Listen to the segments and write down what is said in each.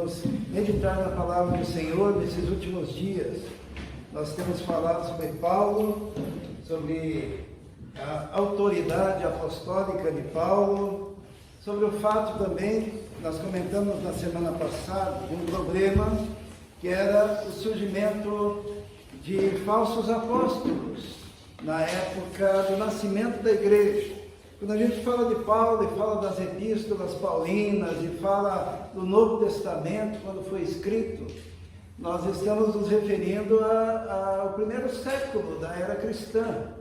vamos meditar na palavra do Senhor nesses últimos dias. Nós temos falado sobre Paulo, sobre a autoridade apostólica de Paulo, sobre o fato também, nós comentamos na semana passada, de um problema que era o surgimento de falsos apóstolos na época do nascimento da igreja. Quando a gente fala de Paulo e fala das epístolas paulinas e fala do Novo Testamento, quando foi escrito, nós estamos nos referindo ao primeiro século da era cristã.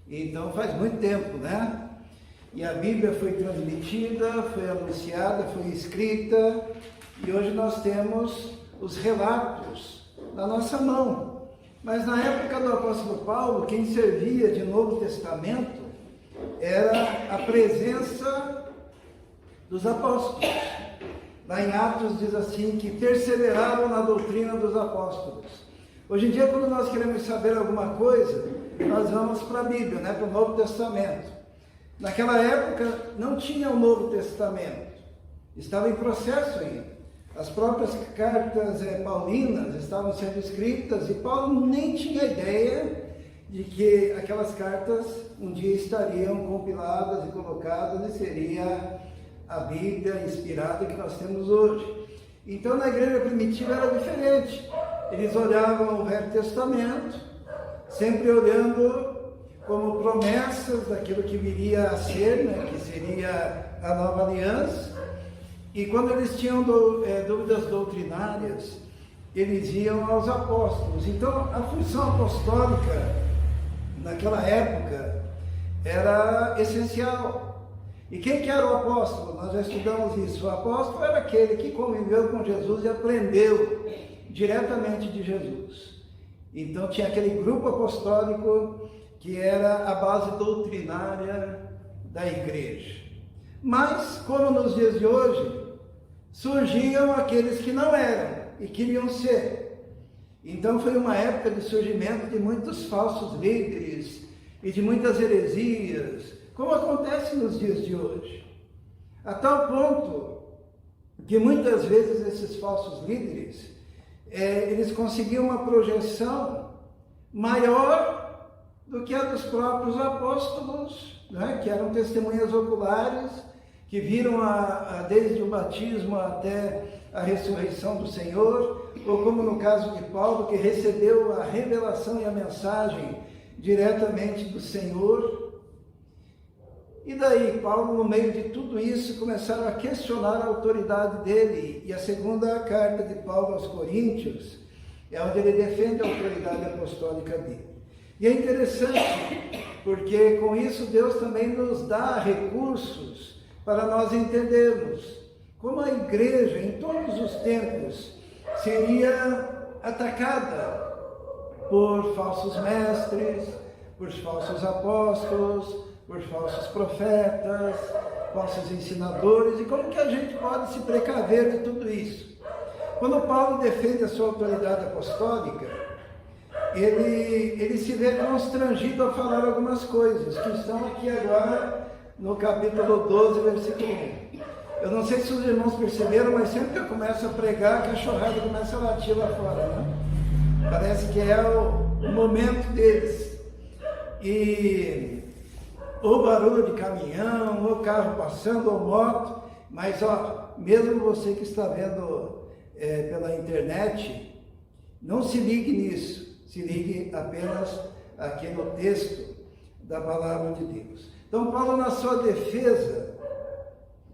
Então faz muito tempo, né? E a Bíblia foi transmitida, foi anunciada, foi escrita, e hoje nós temos os relatos na nossa mão. Mas na época do apóstolo Paulo, quem servia de Novo Testamento era a presença dos apóstolos. Lá em Atos diz assim, que perseveraram na doutrina dos apóstolos. Hoje em dia, quando nós queremos saber alguma coisa, nós vamos para a Bíblia, né, para o Novo Testamento. Naquela época não tinha o Novo Testamento, estava em processo ainda. As próprias cartas paulinas estavam sendo escritas e Paulo nem tinha ideia de que aquelas cartas um dia estariam compiladas e colocadas e seria a Bíblia inspirada que nós temos hoje. Então na igreja primitiva era diferente. Eles olhavam o Velho Testamento, sempre olhando como promessas daquilo que viria a ser, né, que seria a nova aliança. E quando eles tinham dúvidas doutrinárias, eles iam aos apóstolos. Então a função apostólica naquela época era essencial. E quem que era o apóstolo? Nós já estudamos isso. O apóstolo era aquele que conviveu com Jesus e aprendeu diretamente de Jesus. Então tinha aquele grupo apostólico que era a base doutrinária da igreja. Mas, como nos dias de hoje, surgiam aqueles que não eram e queriam ser. Então foi uma época de surgimento de muitos falsos líderes e de muitas heresias, como acontece nos dias de hoje. A tal ponto que muitas vezes esses falsos líderes, eles conseguiam uma projeção maior do que a dos próprios apóstolos, né, que eram testemunhas oculares, que viram desde o batismo até a ressurreição do Senhor, ou como no caso de Paulo, que recebeu a revelação e a mensagem diretamente do Senhor. E daí, Paulo, no meio de tudo isso, começaram a questionar a autoridade dele. E a segunda carta de Paulo aos Coríntios é onde ele defende a autoridade apostólica dele. E é interessante, porque com isso Deus também nos dá recursos para nós entendermos como a igreja, em todos os tempos, seria atacada por falsos mestres, por falsos apóstolos, por falsos profetas, falsos ensinadores, e como que a gente pode se precaver de tudo isso? Quando Paulo defende a sua autoridade apostólica, ele se vê constrangido a falar algumas coisas, que estão aqui agora no capítulo 12, versículo 1. Eu não sei se os irmãos perceberam, mas sempre que eu começo a pregar, a cachorrada começa a latir lá fora, né? Parece que é o momento deles. E ou barulho de caminhão, ou carro passando, ou moto, mas mesmo você que está vendo pela internet, não se ligue nisso, se ligue apenas aqui no texto da palavra de Deus. Então Paulo, na sua defesa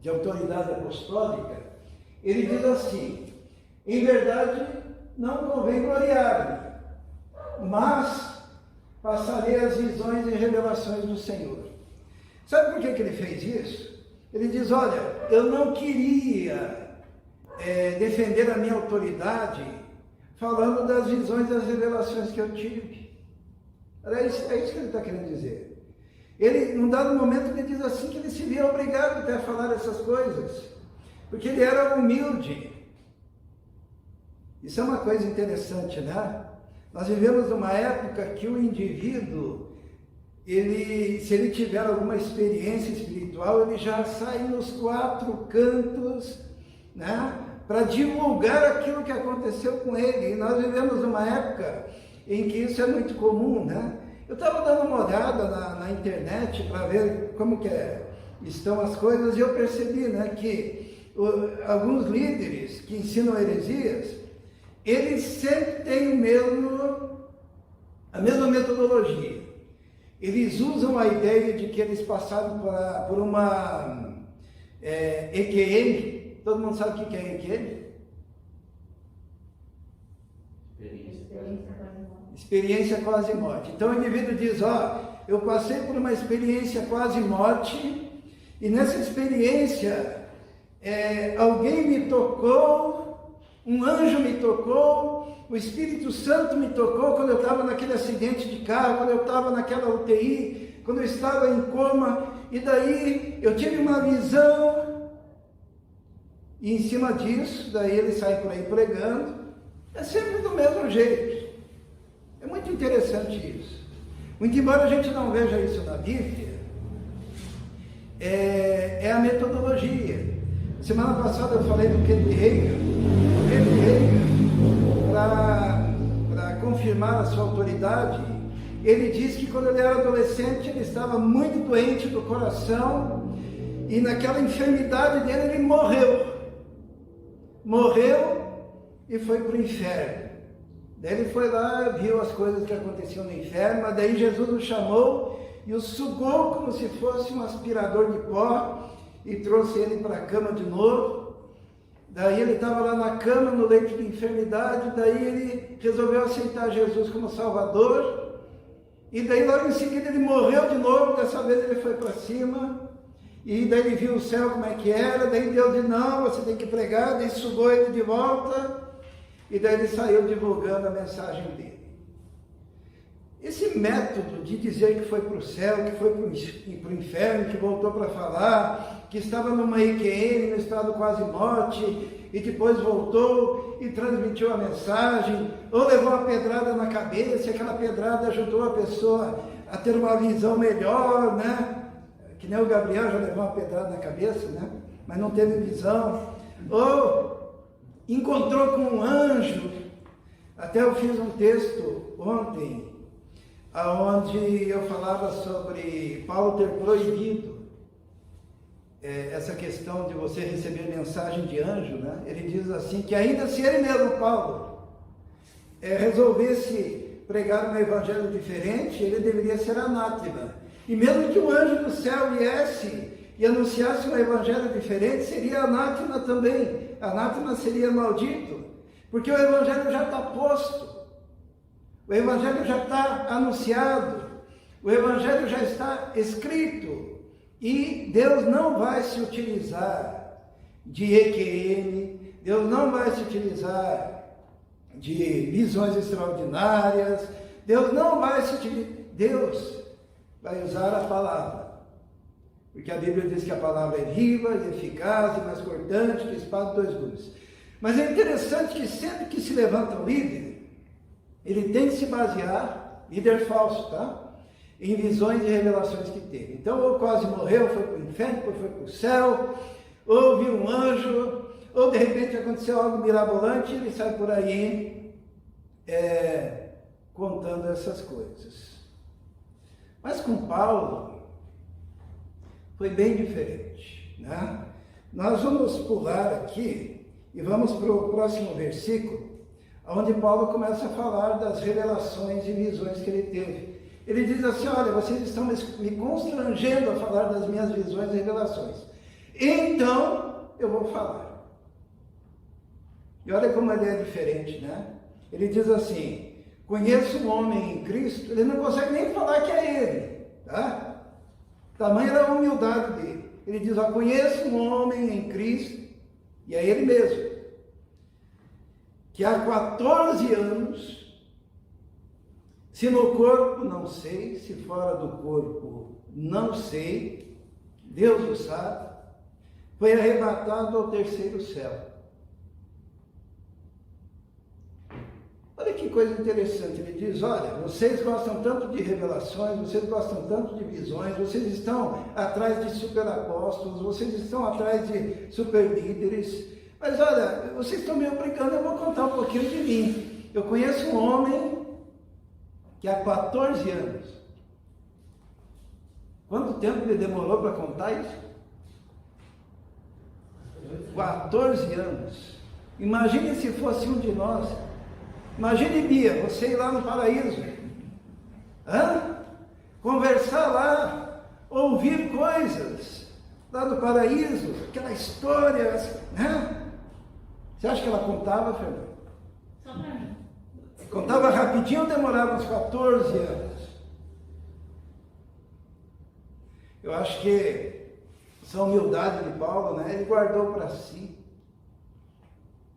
de autoridade apostólica, ele diz assim: em verdade não convém gloriar-me, mas passarei as visões e revelações do Senhor. Sabe por que ele fez isso? Ele diz: olha, eu não queria defender a minha autoridade falando das visões e das revelações que eu tive. É isso que ele está querendo dizer. Ele, num dado momento, ele diz assim que ele se via obrigado até a falar essas coisas, porque ele era humilde. Isso é uma coisa interessante, né? Nós vivemos numa época que o indivíduo, se ele tiver alguma experiência espiritual, ele já sai nos quatro cantos, né, para divulgar aquilo que aconteceu com ele. E nós vivemos numa época em que isso é muito comum, né? Eu estava dando uma olhada na internet para ver como que estão as coisas, e eu percebi, né, que alguns líderes que ensinam heresias, eles sempre têm a mesma metodologia. Eles usam a ideia de que eles passaram por uma EQM. Todo mundo sabe o que é EQM? Experiência quase morte. Então o indivíduo diz, eu passei por uma experiência quase morte, e nessa experiência alguém me tocou, um anjo me tocou, o Espírito Santo me tocou quando eu estava naquele acidente de carro, quando eu estava naquela UTI, quando eu estava em coma, e daí eu tive uma visão, e em cima disso, daí ele sai por aí pregando, é sempre do mesmo jeito. É muito interessante isso. Muito embora a gente não veja isso na Bíblia, é a metodologia. Semana passada eu falei do Kenneth Hagin. O Kenneth Hagin, para confirmar a sua autoridade, ele diz que quando ele era adolescente, ele estava muito doente do coração, e naquela enfermidade dele, ele morreu e foi para o inferno. Daí ele foi lá, viu as coisas que aconteciam no inferno, mas daí Jesus o chamou e o sugou como se fosse um aspirador de pó e trouxe ele para a cama de novo. Daí ele estava lá na cama, no leito de enfermidade, daí ele resolveu aceitar Jesus como Salvador, e daí logo em seguida ele morreu de novo, dessa vez ele foi para cima, e daí ele viu o céu como é que era, daí Deus disse, não, você tem que pregar, daí sugou ele de volta, e daí ele saiu divulgando a mensagem dele. Esse método de dizer que foi para o céu, que foi para o inferno, que voltou para falar, que estava numa IQM, no estado quase morte, e depois voltou e transmitiu a mensagem, ou levou a pedrada na cabeça, e aquela pedrada ajudou a pessoa a ter uma visão melhor, né? Que nem o Gabriel já levou uma pedrada na cabeça, né? Mas não teve visão. Ou encontrou com um anjo. Até eu fiz um texto ontem, onde eu falava sobre Paulo ter proibido essa questão de você receber mensagem de anjo, né? Ele diz assim, que ainda se ele mesmo, Paulo, resolvesse pregar um evangelho diferente, ele deveria ser anátema. E mesmo que o anjo do céu viesse e anunciasse um evangelho diferente, seria anátema também. Anátema seria maldito, porque o evangelho já está posto, o evangelho já está anunciado, o evangelho já está escrito, e Deus não vai se utilizar de EQM, Deus não vai se utilizar de visões extraordinárias, Deus não vai se utilizar, Deus vai usar a palavra. Porque a Bíblia diz que a palavra é viva e eficaz e mais cortante que espada de dois gumes. Mas é interessante que sempre que se levanta um líder, ele tem que se basear, líder falso, tá? Em visões e revelações que teve. Então, ou quase morreu, foi para o inferno, ou foi para o céu, ou viu um anjo, ou de repente aconteceu algo mirabolante e ele sai por aí contando essas coisas. Mas com Paulo foi bem diferente, né? Nós vamos pular aqui e vamos para o próximo versículo, onde Paulo começa a falar das revelações e visões que ele teve. Ele diz assim, olha, vocês estão me constrangendo a falar das minhas visões e revelações. Então, eu vou falar. E olha como ele é diferente, né? Ele diz assim, conheço um homem em Cristo, ele não consegue nem falar que é ele, tá? Tamanha era a humildade dele. Ele diz, conheço um homem em Cristo, e é ele mesmo, que há 14 anos, se no corpo não sei, se fora do corpo não sei, Deus o sabe, foi arrebatado ao terceiro céu. Olha que coisa interessante, ele diz, olha, vocês gostam tanto de revelações, vocês gostam tanto de visões, vocês estão atrás de super apóstolos, vocês estão atrás de super líderes, Mas olha, vocês estão me obrigando, eu vou contar um pouquinho de mim. Eu conheço um homem que há 14 anos. Quanto tempo ele demorou para contar isso? 14 anos. Imagine se fosse um de nós. Imagine, Bia, você ir lá no paraíso. Conversar lá, ouvir coisas lá do paraíso, aquela história, né? Você acha que ela contava, Fernanda? Só para mim. Contava rapidinho ou demorava uns 14 anos? Eu acho que essa humildade de Paulo, né? Ele guardou para si.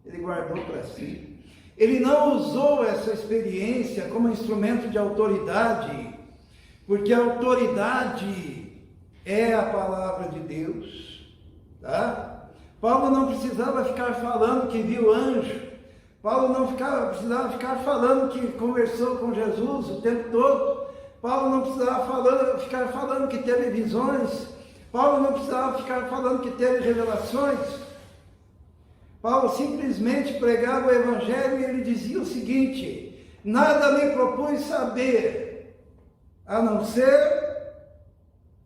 Ele guardou para si. Ele não usou essa experiência como instrumento de autoridade, porque a autoridade é a palavra de Deus, tá? Paulo não precisava ficar falando que viu anjo. Paulo não precisava ficar falando que conversou com Jesus o tempo todo. Paulo não precisava ficar falando que teve visões. Paulo não precisava ficar falando que teve revelações. Paulo simplesmente pregava o Evangelho e ele dizia o seguinte: nada me propus saber, a não ser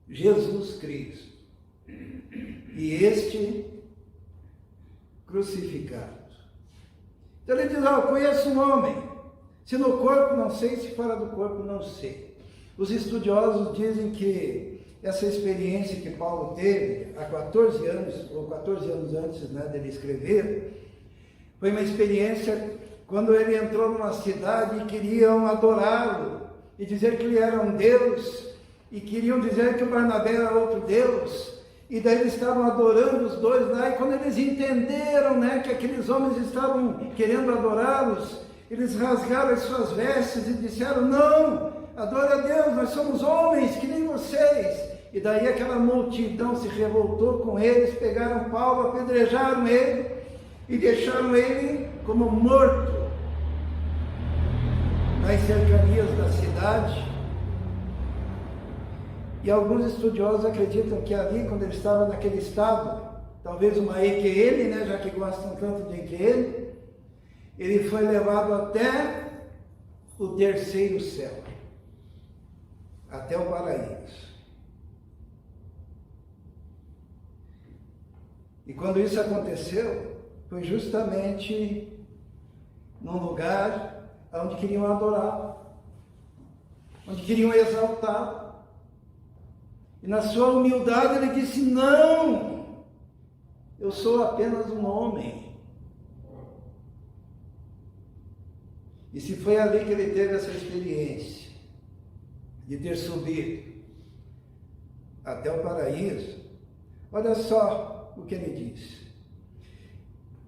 Jesus Cristo, e este crucificado. Então ele diz: eu conheço um homem, se no corpo não sei, se fora do corpo não sei. Os estudiosos dizem que essa experiência que Paulo teve há 14 anos, ou 14 anos antes, né, dele escrever, foi uma experiência quando ele entrou numa cidade e queriam adorá-lo, e dizer que ele era um Deus, e queriam dizer que o Barnabé era outro Deus, e daí eles estavam adorando os dois lá, e quando eles entenderam, né, que aqueles homens estavam querendo adorá-los, eles rasgaram as suas vestes e disseram: não, adore a Deus, nós somos homens que nem vocês. E daí aquela multidão se revoltou com eles, pegaram Paulo, apedrejaram ele e deixaram ele como morto nas cercanias da cidade. E alguns estudiosos acreditam que ali, quando ele estava naquele estado, talvez uma EQL, né, já que gostam tanto de EQL, ele foi levado até o terceiro céu, até o paraíso. E quando isso aconteceu, foi justamente num lugar onde queriam adorar, onde queriam exaltar. E na sua humildade ele disse: não, eu sou apenas um homem. E se foi ali que ele teve essa experiência de ter subido até o paraíso, olha só o que ele diz: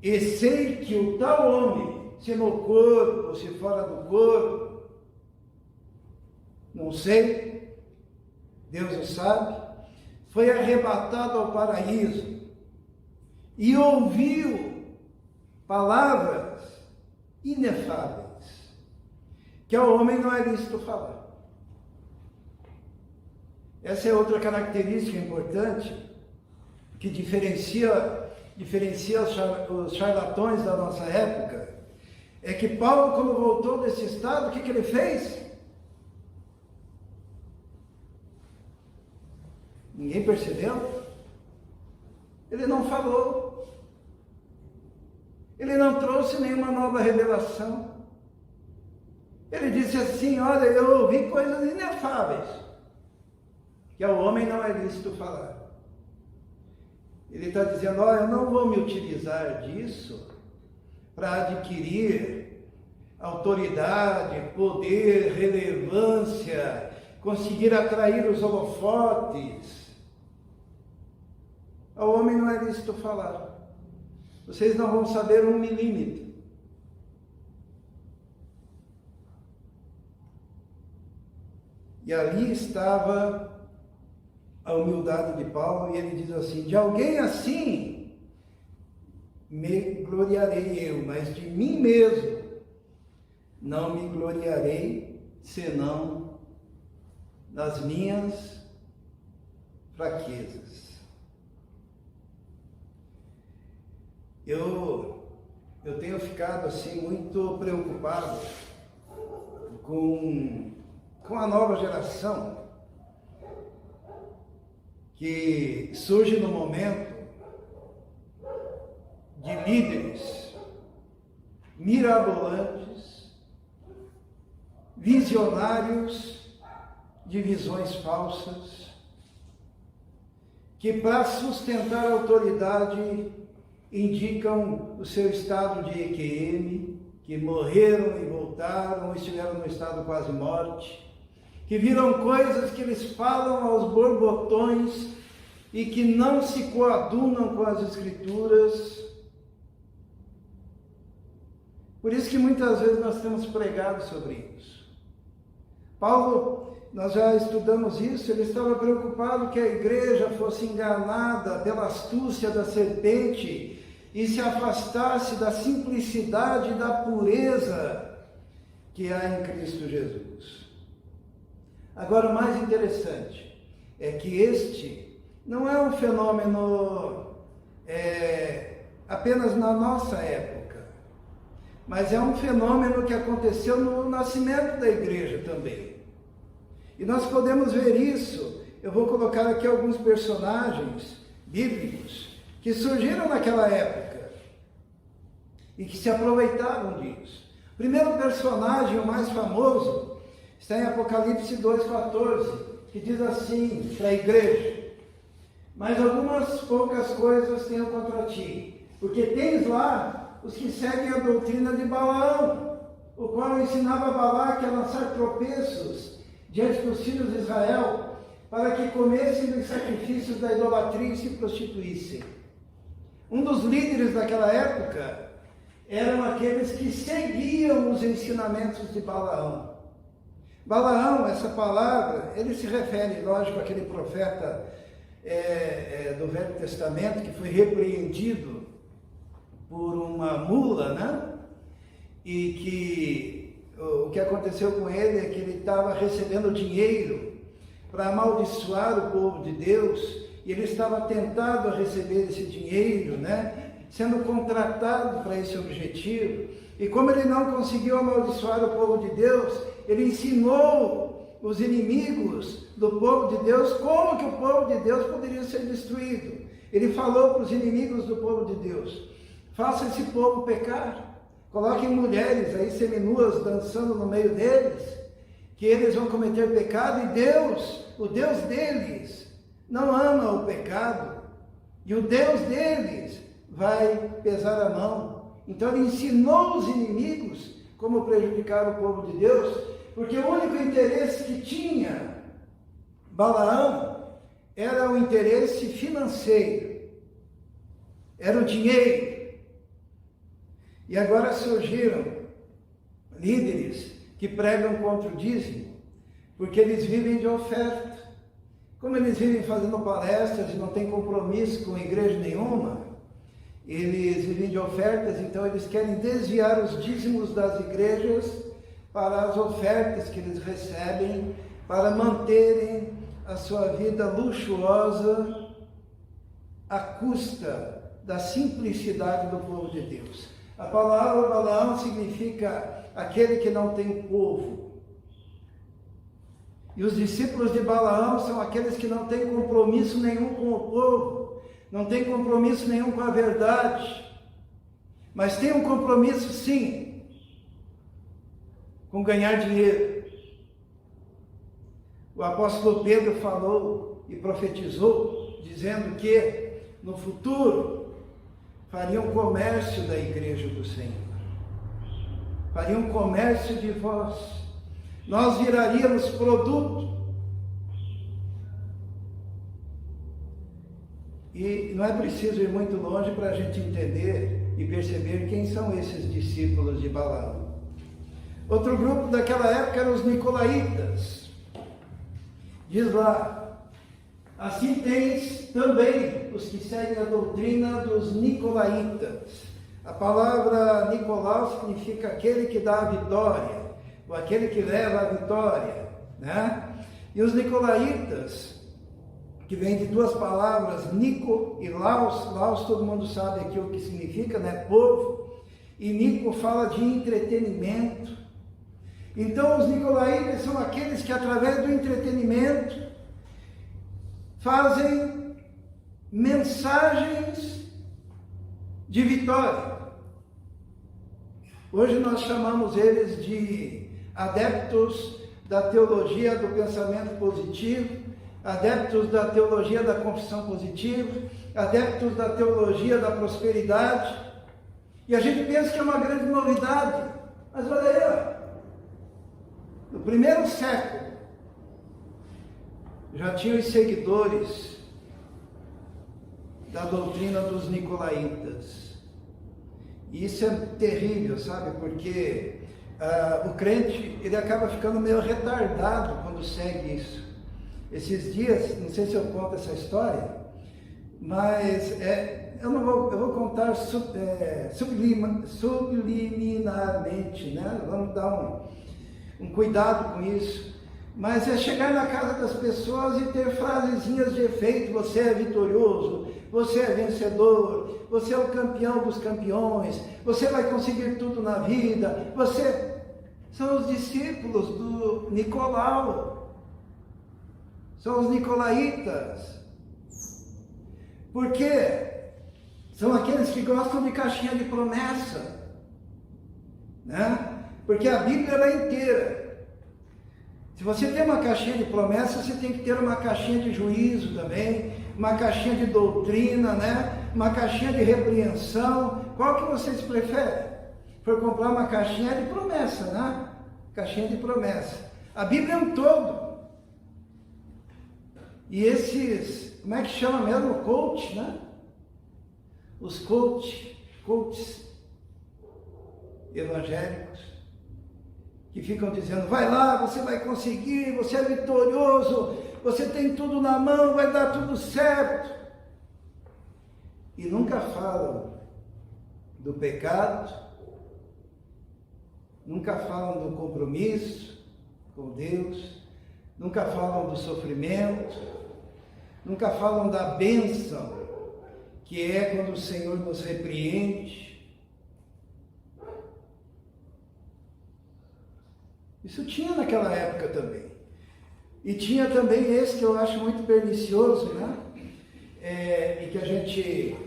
e sei que o tal homem, se no corpo ou se fora do corpo, não sei, Deus o sabe, foi arrebatado ao paraíso e ouviu palavras inefáveis, que ao homem não é lícito falar. Essa é outra característica importante que diferencia os charlatões da nossa época, é que Paulo, quando voltou desse estado, o que ele fez? Ninguém percebeu? Ele não falou. Ele não trouxe nenhuma nova revelação. Ele disse assim: olha, eu ouvi coisas inefáveis, que ao homem não é lícito falar. Ele está dizendo: olha, eu não vou me utilizar disso para adquirir autoridade, poder, relevância, conseguir atrair os holofotes. Ao homem não é lícito falar. Vocês não vão saber 1 milímetro. E ali estava a humildade de Paulo, e ele diz assim: de alguém assim me gloriarei eu, mas de mim mesmo não me gloriarei, senão nas minhas fraquezas. eu tenho ficado assim muito preocupado com a nova geração que surge no momento de líderes mirabolantes, visionários de visões falsas, que para sustentar a autoridade indicam o seu estado de EQM, que morreram e voltaram, ou estiveram no estado quase morte, que viram coisas que eles falam aos borbotões e que não se coadunam com as Escrituras. Por isso que muitas vezes nós temos pregado sobre isso. Paulo, nós já estudamos isso, ele estava preocupado que a igreja fosse enganada pela astúcia da serpente e se afastasse da simplicidade e da pureza que há em Cristo Jesus. Agora, o mais interessante é que este não é um fenômeno apenas na nossa época, mas é um fenômeno que aconteceu no nascimento da igreja também. E nós podemos ver isso. Eu vou colocar aqui alguns personagens bíblicos que surgiram naquela época e que se aproveitaram disso. O primeiro personagem, o mais famoso, está em Apocalipse 2,14, que diz assim para a igreja: mas algumas poucas coisas tenho contra ti, porque tens lá os que seguem a doutrina de Balaão, o qual ensinava Balaque a lançar tropeços diante dos filhos de Israel, para que comessem dos sacrifícios da idolatria e se prostituíssem. Um dos líderes daquela época eram aqueles que seguiam os ensinamentos de Balaão. Balaão, essa palavra, ele se refere, lógico, àquele profeta do Velho Testamento que foi repreendido por uma mula, né? E que o que aconteceu com ele é que ele estava recebendo dinheiro para amaldiçoar o povo de Deus, e ele estava tentado a receber esse dinheiro, né? Sendo contratado para esse objetivo. E como ele não conseguiu amaldiçoar o povo de Deus, ele ensinou os inimigos do povo de Deus como que o povo de Deus poderia ser destruído. Ele falou para os inimigos do povo de Deus: faça esse povo pecar, coloquem mulheres aí seminuas dançando no meio deles, que eles vão cometer pecado, e Deus, o Deus deles, não ama o pecado, e o Deus deles vai pesar a mão. Então ele ensinou os inimigos como prejudicar o povo de Deus, porque o único interesse que tinha Balaão era o interesse financeiro, era o dinheiro. E agora surgiram líderes que pregam contra o dízimo, porque eles vivem de oferta. Como eles vivem fazendo palestras e não têm compromisso com igreja nenhuma, eles vivem de ofertas, então eles querem desviar os dízimos das igrejas para as ofertas que eles recebem, para manterem a sua vida luxuosa à custa da simplicidade do povo de Deus. A palavra Balaão significa aquele que não tem povo. E os discípulos de Balaão são aqueles que não têm compromisso nenhum com o povo, não têm compromisso nenhum com a verdade, mas têm um compromisso sim com ganhar dinheiro. O apóstolo Pedro falou e profetizou, dizendo que no futuro fariam comércio da igreja do Senhor, fariam comércio de vós, nós viraríamos produto. E não é preciso ir muito longe para a gente entender e perceber quem são esses discípulos de Balaão. Outro grupo daquela época eram os nicolaítas. Diz lá: assim tens também os que seguem a doutrina dos nicolaítas. A palavra Nicolau significa aquele que dá a vitória, ou aquele que leva a vitória, né? E os nicolaítas que vem de duas palavras, Nico e Laos. Laos todo mundo sabe aqui o que significa, né? Povo. E Nico fala de entretenimento. Então os nicolaítas são aqueles que através do entretenimento fazem mensagens de vitória. Hoje nós chamamos eles de adeptos da teologia do pensamento positivo, adeptos da teologia da confissão positiva, adeptos da teologia da prosperidade. E a gente pensa que é uma grande novidade, mas olha aí, ó. No primeiro século, já tinham os seguidores da doutrina dos nicolaítas. E isso é terrível, sabe? Porque o crente, ele acaba ficando meio retardado quando segue isso. Esses dias, não sei se eu conto essa história, mas eu vou contar subliminarmente, né? Vamos dar um cuidado com isso. Mas é chegar na casa das pessoas e ter frasezinhas de efeito: você é vitorioso, você é vencedor, você é o campeão dos campeões, você vai conseguir tudo na vida, São os discípulos do Nicolau, são os nicolaítas, porque são aqueles que gostam de caixinha de promessa, né? Porque a Bíblia ela é inteira. Se você tem uma caixinha de promessa, você tem que ter uma caixinha de juízo também, uma caixinha de doutrina, né? Uma caixinha de repreensão. Qual que vocês preferem? For comprar uma caixinha de promessa, né? Caixinha de promessa. A Bíblia é um todo. E esses, como é que chama mesmo? Coach, né? Os coaches evangélicos, que ficam dizendo: vai lá, você vai conseguir, você é vitorioso, você tem tudo na mão, vai dar tudo certo. E nunca falam do pecado, nunca falam do compromisso com Deus, nunca falam do sofrimento, nunca falam da bênção, que é quando o Senhor nos repreende. Isso tinha naquela época também. E tinha também esse que eu acho muito pernicioso, né? E que a gente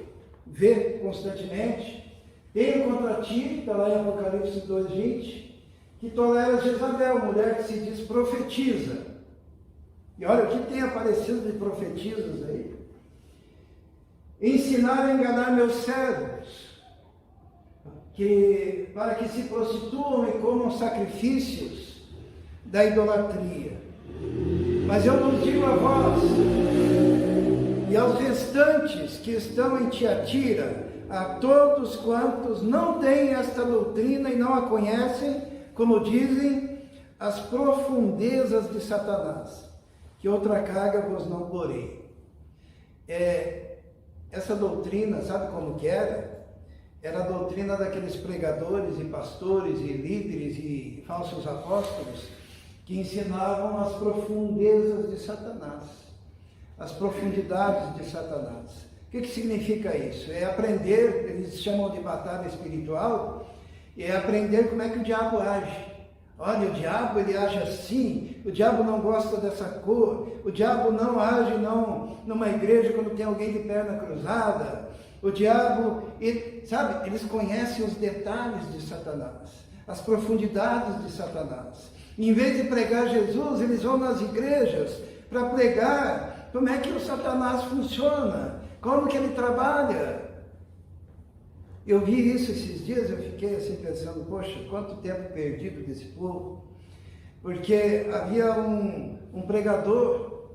vê constantemente. Tenho contra ti, está lá em Apocalipse 2:20, que tolera Jezabel, mulher que se diz profetiza. E olha o que tem aparecido de profetizas aí. Ensinar a enganar meus servos, para que se prostituam e comam sacrifícios da idolatria. Mas eu vos digo a vós e aos restantes que estão em Tiatira, a todos quantos não têm esta doutrina e não a conhecem, como dizem, as profundezas de Satanás, que outra carga vos não porei. Essa doutrina, sabe como que era? Era a doutrina daqueles pregadores e pastores e líderes e falsos apóstolos que ensinavam as profundezas de Satanás, as profundidades de Satanás. O que significa isso? É aprender, eles chamam de batalha espiritual, é aprender como é que o diabo age. Olha, o diabo ele age assim, o diabo não gosta dessa cor, o diabo não age numa igreja quando tem alguém de perna cruzada. O diabo, sabe, eles conhecem os detalhes de Satanás, as profundidades de Satanás. Em vez de pregar Jesus, eles vão nas igrejas para pregar como é que o Satanás funciona, como que ele trabalha. Eu vi isso esses dias, eu fiquei assim pensando: poxa, quanto tempo perdido desse povo, porque havia um pregador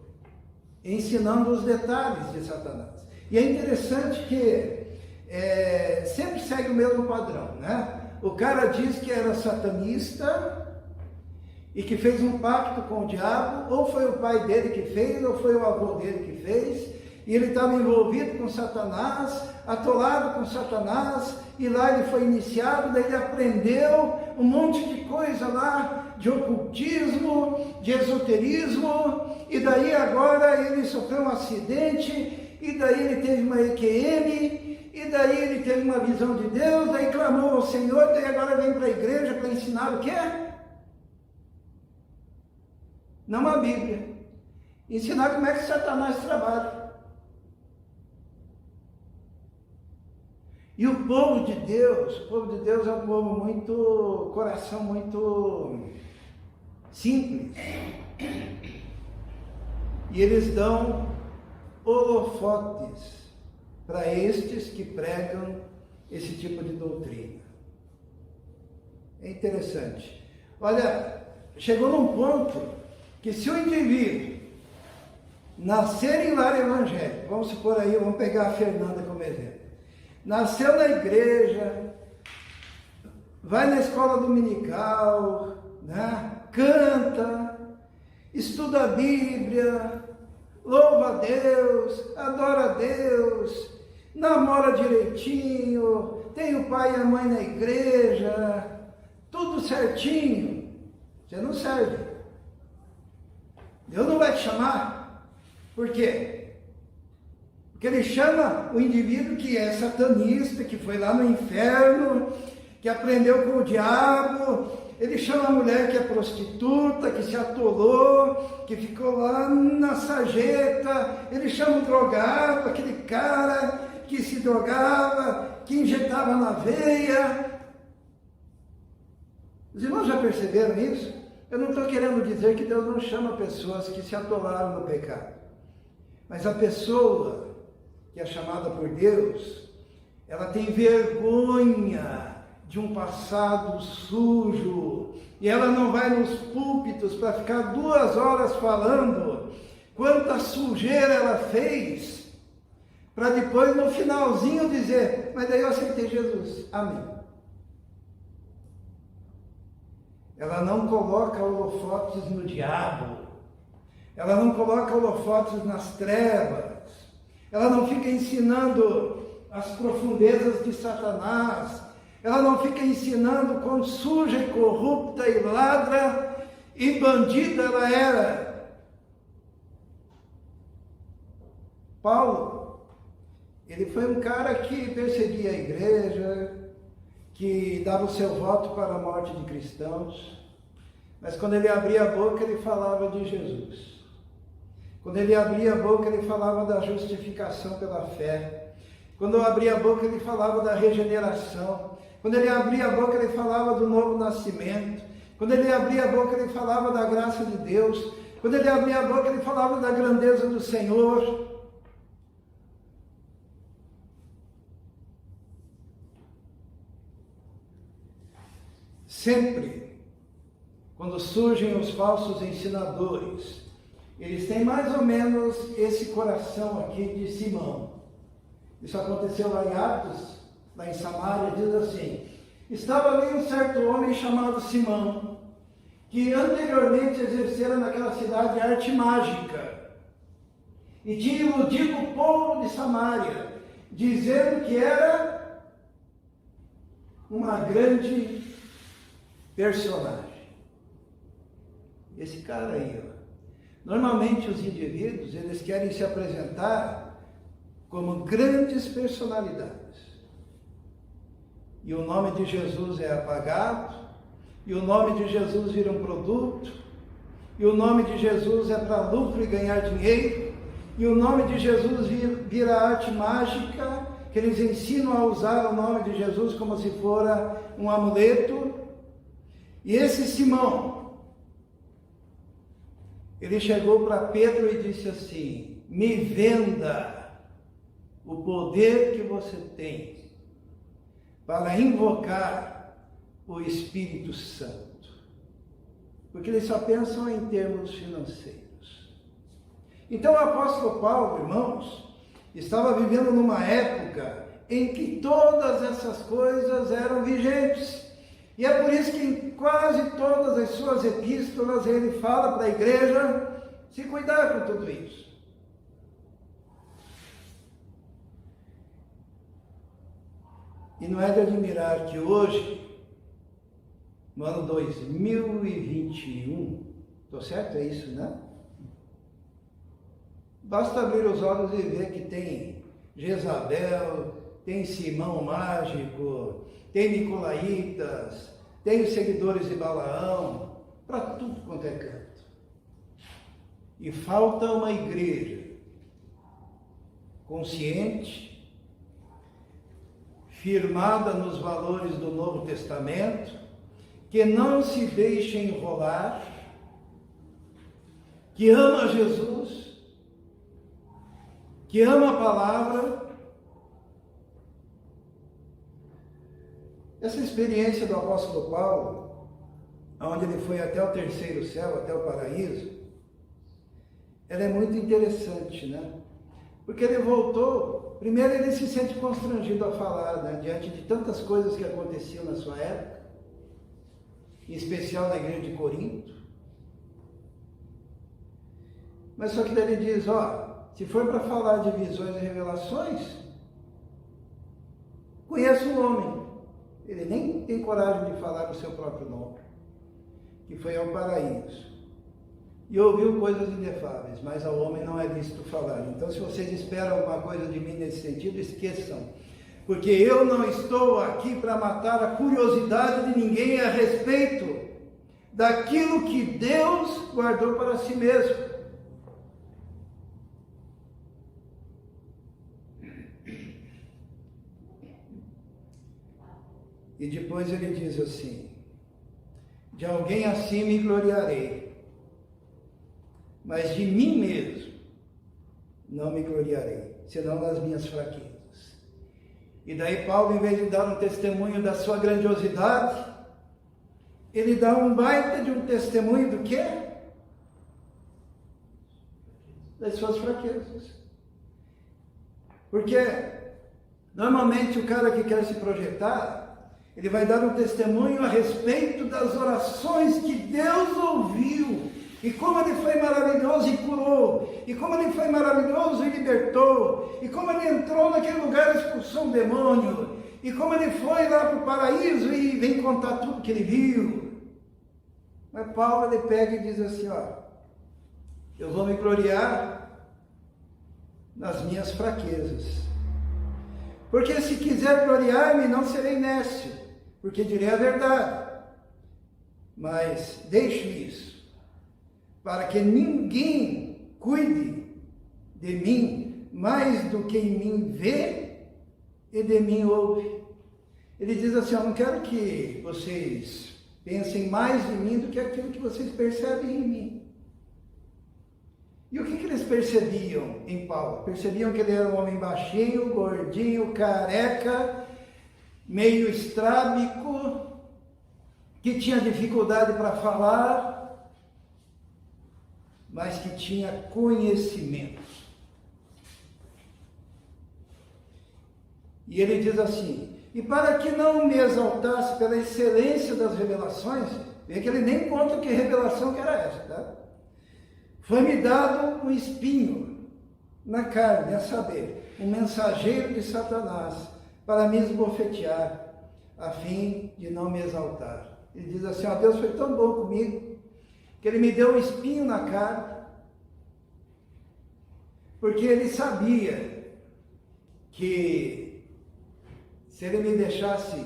ensinando os detalhes de Satanás. E é interessante que sempre segue o mesmo padrão, né? O cara diz que era satanista e que fez um pacto com o diabo, ou foi o pai dele que fez, ou foi o avô dele que fez, e ele estava envolvido com Satanás, atolado com Satanás, e lá ele foi iniciado, daí ele aprendeu um monte de coisa lá, de ocultismo, de esoterismo, e daí agora ele sofreu um acidente, e daí ele teve uma EQM, e daí ele teve uma visão de Deus, daí clamou ao Senhor, daí agora vem para a igreja para ensinar o quê? Não a Bíblia. Ensinar como é que Satanás trabalha. E o povo de Deus é um povo muito, coração muito simples. E eles dão holofotes para estes que pregam esse tipo de doutrina. É interessante. Olha, chegou num ponto que se o indivíduo nascer em lar evangélico, vamos supor aí, vamos pegar a Fernanda como exemplo, nasceu na igreja, vai na escola dominical, né? Canta, estuda a Bíblia, louva a Deus, adora a Deus, namora direitinho, tem o pai e a mãe na igreja, tudo certinho, você não serve. Deus não vai te chamar. Por quê? Porque ele chama o indivíduo que é satanista, que foi lá no inferno, que aprendeu com o diabo. Ele chama a mulher que é prostituta, que se atolou, que ficou lá na sarjeta. Ele chama o drogado, aquele cara que se drogava, que injetava na veia. Os irmãos já perceberam isso? Eu não estou querendo dizer que Deus não chama pessoas que se atolaram no pecado. Mas a pessoa que é chamada por Deus, ela tem vergonha de um passado sujo, e ela não vai nos púlpitos para ficar 2 horas falando quanta sujeira ela fez, para depois no finalzinho dizer, mas daí eu aceitei Jesus, amém. Ela não coloca holofotes no diabo, ela não coloca holofotes nas trevas, ela não fica ensinando as profundezas de Satanás, ela não fica ensinando quão suja e corrupta e ladra e bandida ela era. Paulo, ele foi um cara que perseguia a igreja, que dava o seu voto para a morte de cristãos, mas quando ele abria a boca, ele falava de Jesus. Quando ele abria a boca, ele falava da justificação pela fé. Quando abria a boca, ele falava da regeneração. Quando ele abria a boca, ele falava do novo nascimento. Quando ele abria a boca, ele falava da graça de Deus. Quando ele abria a boca, ele falava da grandeza do Senhor. Sempre, quando surgem os falsos ensinadores, eles têm mais ou menos esse coração aqui de Simão. Isso aconteceu lá em Atos, lá em Samaria, diz assim: estava ali um certo homem chamado Simão, que anteriormente exercera naquela cidade arte mágica, e tinha iludido o povo de Samaria, dizendo que era uma grande personagem. Esse cara aí, ó. Normalmente os indivíduos, eles querem se apresentar como grandes personalidades. E o nome de Jesus é apagado, e o nome de Jesus vira um produto, e o nome de Jesus é para lucro e ganhar dinheiro, e o nome de Jesus vira arte mágica, que eles ensinam a usar o nome de Jesus como se fora um amuleto. E esse Simão, ele chegou para Pedro e disse assim: me venda o poder que você tem para invocar o Espírito Santo. Porque eles só pensam em termos financeiros. Então o apóstolo Paulo, irmãos, estava vivendo numa época em que todas essas coisas eram vigentes. E é por isso que em quase todas as suas epístolas ele fala para a igreja se cuidar com tudo isso. E não é de admirar que hoje, no ano 2021, estou certo? É isso, né? Basta abrir os olhos e ver que tem Jezabel, tem Simão Mágico, tem Nicolaítas, tem os seguidores de Balaão, para tudo quanto é canto. E falta uma igreja consciente, firmada nos valores do Novo Testamento, que não se deixa enrolar, que ama Jesus, que ama a palavra. Essa experiência do apóstolo Paulo, onde ele foi até o terceiro céu, até o paraíso, ela é muito interessante, né? Porque ele voltou, primeiro ele se sente constrangido a falar, né? Diante de tantas coisas que aconteciam na sua época, em especial na igreja de Corinto. Mas só que daí ele diz, se for para falar de visões e revelações, conheço um homem, ele nem tem coragem de falar o seu próprio nome, que foi ao paraíso, e ouviu coisas inefáveis, mas ao homem não é lícito falar. Então, se vocês esperam alguma coisa de mim nesse sentido, esqueçam, porque eu não estou aqui para matar a curiosidade de ninguém a respeito daquilo que Deus guardou para si mesmo. E depois ele diz assim, de alguém assim me gloriarei, mas de mim mesmo não me gloriarei, senão nas minhas fraquezas. E daí Paulo, em vez de dar um testemunho da sua grandiosidade, ele dá um baita de um testemunho do quê? Das suas fraquezas. Porque normalmente o cara que quer se projetar, ele vai dar um testemunho a respeito das orações que Deus ouviu, e como ele foi maravilhoso e curou, e como ele foi maravilhoso e libertou, e como ele entrou naquele lugar e expulsou um demônio, e como ele foi lá para o paraíso e vem contar tudo que ele viu. Mas Paulo, ele pega e diz assim, eu vou me gloriar nas minhas fraquezas, porque se quiser gloriar-me, não serei nécio, porque direi a verdade, mas deixo isso, para que ninguém cuide de mim mais do que em mim vê e de mim ouve. Ele diz assim, eu não quero que vocês pensem mais em mim do que aquilo que vocês percebem em mim. E o que eles percebiam em Paulo? Percebiam que ele era um homem baixinho, gordinho, careca, meio estrábico, que tinha dificuldade para falar, mas que tinha conhecimento. E ele diz assim, e para que não me exaltasse pela excelência das revelações, vê que ele nem conta que revelação que era essa, tá? Foi-me dado um espinho na carne, a saber, um mensageiro de Satanás, para me esbofetear, a fim de não me exaltar. Ele diz assim, Deus foi tão bom comigo, que ele me deu um espinho na carne, porque ele sabia que se ele me deixasse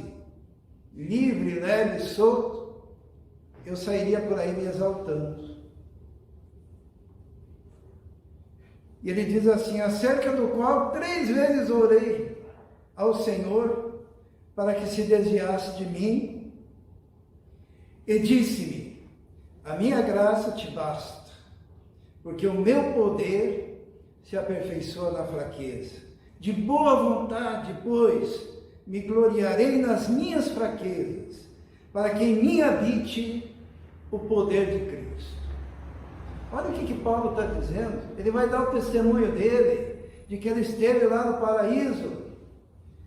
livre, leve, solto, eu sairia por aí me exaltando. E ele diz assim, acerca do qual 3 vezes orei ao Senhor para que se desviasse de mim, e disse-me, a minha graça te basta, porque o meu poder se aperfeiçoa na fraqueza. De boa vontade, pois, me gloriarei nas minhas fraquezas, para que em mim habite o poder de Cristo. Olha o que Paulo está dizendo. Ele vai dar o testemunho dele, de que ele esteve lá no paraíso,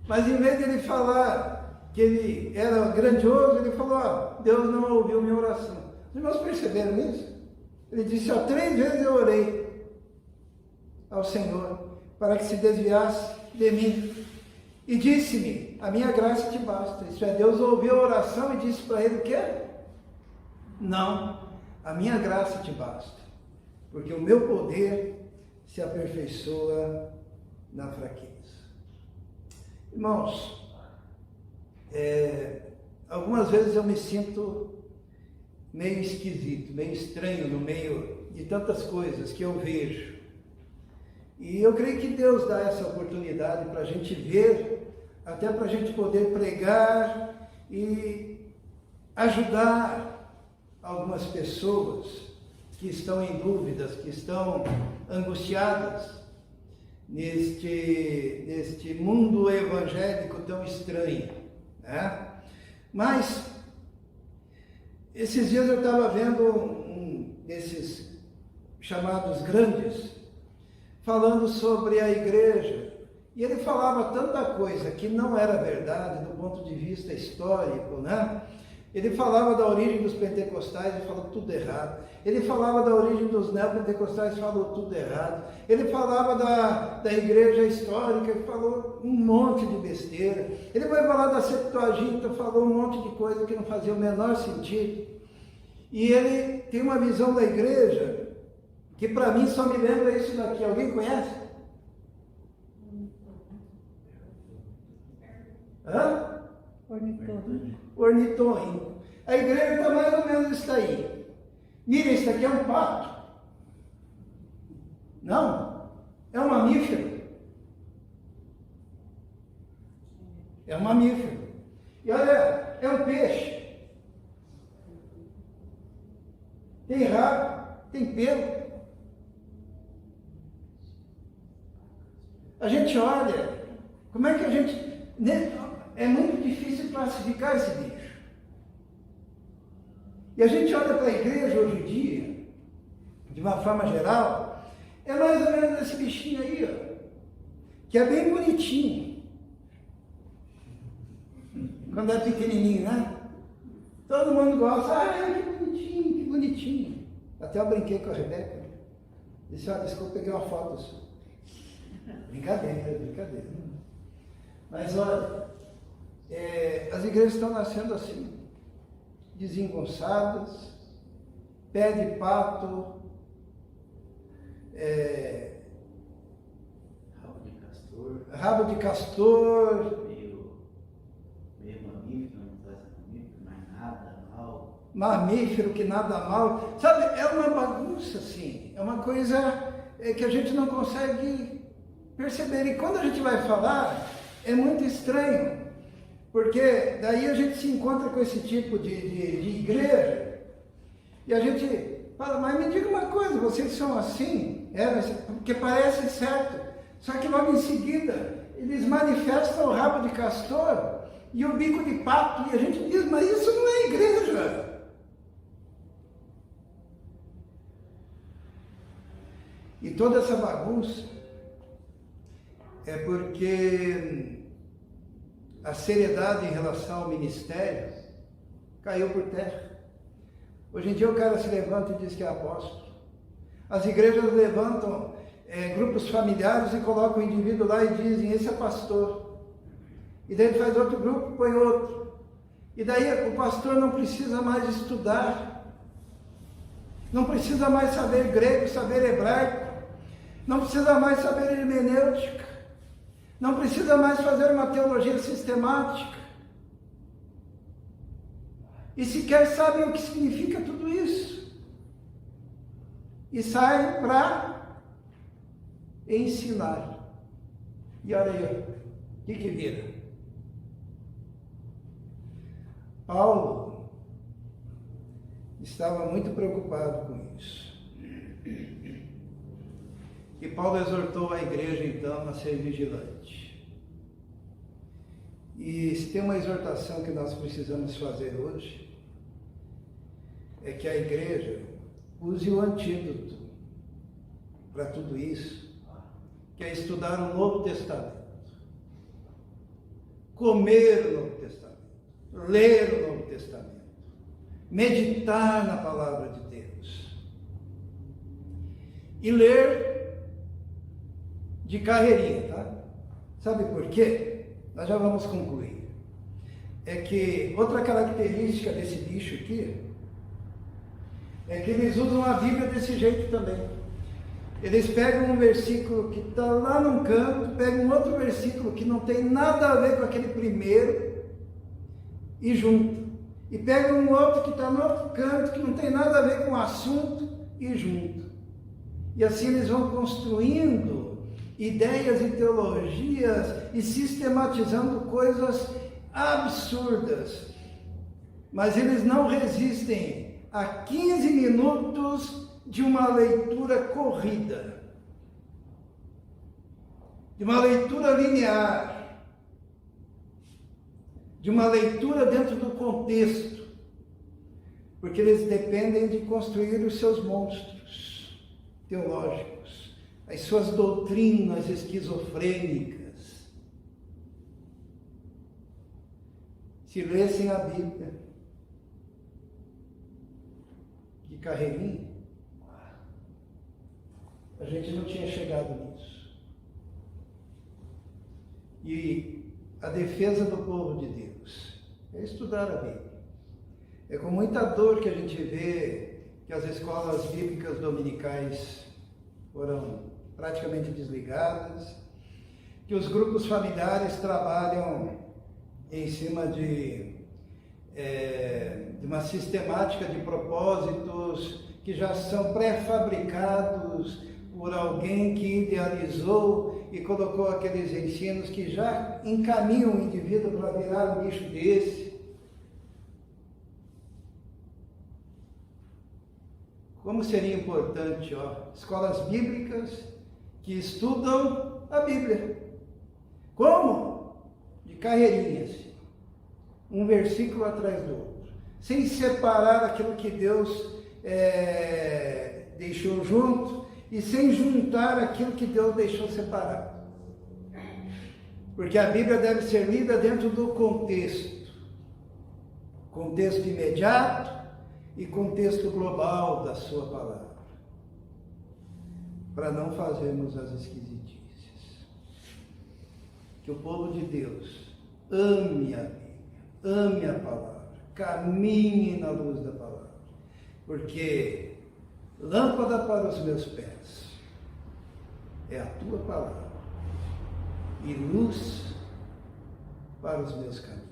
mas em vez de ele falar que ele era grandioso, ele falou, Deus não ouviu minha oração. Os irmãos perceberam isso? Ele disse, 3 vezes eu orei ao Senhor, para que se desviasse de mim. E disse-me, a minha graça te basta. Isso é, Deus ouviu a oração e disse para ele o quê? Não, a minha graça te basta, porque o meu poder se aperfeiçoa na fraqueza. Irmãos, algumas vezes eu me sinto meio esquisito, meio estranho no meio de tantas coisas que eu vejo. E eu creio que Deus dá essa oportunidade para a gente ver, até para a gente poder pregar e ajudar algumas pessoas que estão em dúvidas, que estão angustiadas neste mundo evangélico tão estranho, né? Mas esses dias eu estava vendo um desses chamados grandes falando sobre a igreja, e ele falava tanta coisa que não era verdade do ponto de vista histórico, né? Ele falava da origem dos pentecostais e falou tudo errado. Ele falava da origem dos neopentecostais e falou tudo errado. Ele falava da igreja histórica e falou um monte de besteira. Ele vai falar da Septuaginta, falou um monte de coisa que não fazia o menor sentido. E ele tem uma visão da igreja que para mim só me lembra isso daqui. Alguém conhece? Hã? Ornitorrinco. A igreja está mais ou menos isso aí. Mira, isso aqui é um pato. Não, é um mamífero. É um mamífero. E olha, é um peixe. Tem rabo, tem pelo. A gente olha, como é que a gente... É muito difícil classificar esse bicho. E a gente olha para a igreja hoje em dia, de uma forma geral, é mais ou menos esse bichinho aí, ó, que é bem bonitinho. Quando é pequenininho, né? Todo mundo gosta, que bonitinho, que bonitinho. Até eu brinquei com a Rebeca. Disse, desculpa, peguei uma foto sua. Brincadeira, brincadeira. Mas olha, as igrejas estão nascendo assim, desengonçadas, pé de pato, rabo de castor, meio mamífero, não faz mamífero, mas nada mal. Mamífero que nada mal, sabe, é uma bagunça assim, é uma coisa que a gente não consegue perceber, e quando a gente vai falar, é muito estranho, porque daí a gente se encontra com esse tipo de igreja, e a gente fala, mas me diga uma coisa, vocês são assim? Porque parece certo, só que logo em seguida, eles manifestam o rabo de castor e o bico de pato, e a gente diz, mas isso não é igreja. E toda essa bagunça é porque a seriedade em relação ao ministério caiu por terra. Hoje em dia o cara se levanta e diz que é apóstolo. As igrejas levantam grupos familiares e colocam o indivíduo lá e dizem, esse é pastor. E daí ele faz outro grupo, põe outro. E daí o pastor não precisa mais estudar, não precisa mais saber grego, saber hebraico, não precisa mais saber hermenêutica, não precisa mais fazer uma teologia sistemática. E sequer sabem o que significa tudo isso. E saem para ensinar. E olha aí, o que vira? Paulo estava muito preocupado com isso. E Paulo exortou a igreja, então, a ser vigilante. E se tem uma exortação que nós precisamos fazer hoje, é que a igreja use o antídoto para tudo isso, que é estudar o Novo Testamento, comer o Novo Testamento, ler o Novo Testamento, meditar na palavra de Deus e ler de carreirinha, tá? Sabe por quê? Nós já vamos concluir. É que outra característica desse bicho aqui é que eles usam a Bíblia desse jeito também. Eles pegam um versículo que está lá num canto, pegam um outro versículo que não tem nada a ver com aquele primeiro e juntam. E pegam um outro que está no outro canto, que não tem nada a ver com o assunto e juntam. E assim eles vão construindo ideias e teologias e sistematizando coisas absurdas. Mas eles não resistem a 15 minutos de uma leitura corrida, de uma leitura linear, de uma leitura dentro do contexto, porque eles dependem de construir os seus monstros teológicos, as suas doutrinas esquizofrênicas. Se lessem a Bíblia de carreirinha, a gente não tinha chegado nisso. E a defesa do povo de Deus é estudar a Bíblia. É com muita dor que a gente vê que as escolas bíblicas dominicais foram praticamente desligadas, que os grupos familiares trabalham em cima de uma sistemática de propósitos que já são pré-fabricados por alguém que idealizou e colocou aqueles ensinos que já encaminham o indivíduo para virar um bicho desse. Como seria importante, escolas bíblicas que estudam a Bíblia. Como? De carreirinhas. Um versículo atrás do outro. Sem separar aquilo que Deus deixou junto e sem juntar aquilo que Deus deixou separado. Porque a Bíblia deve ser lida dentro do contexto. Contexto imediato e contexto global da sua palavra. Para não fazermos as esquisitices. Que o povo de Deus ame a Bíblia, ame a palavra, caminhe na luz da palavra. Porque lâmpada para os meus pés é a tua palavra e luz para os meus caminhos.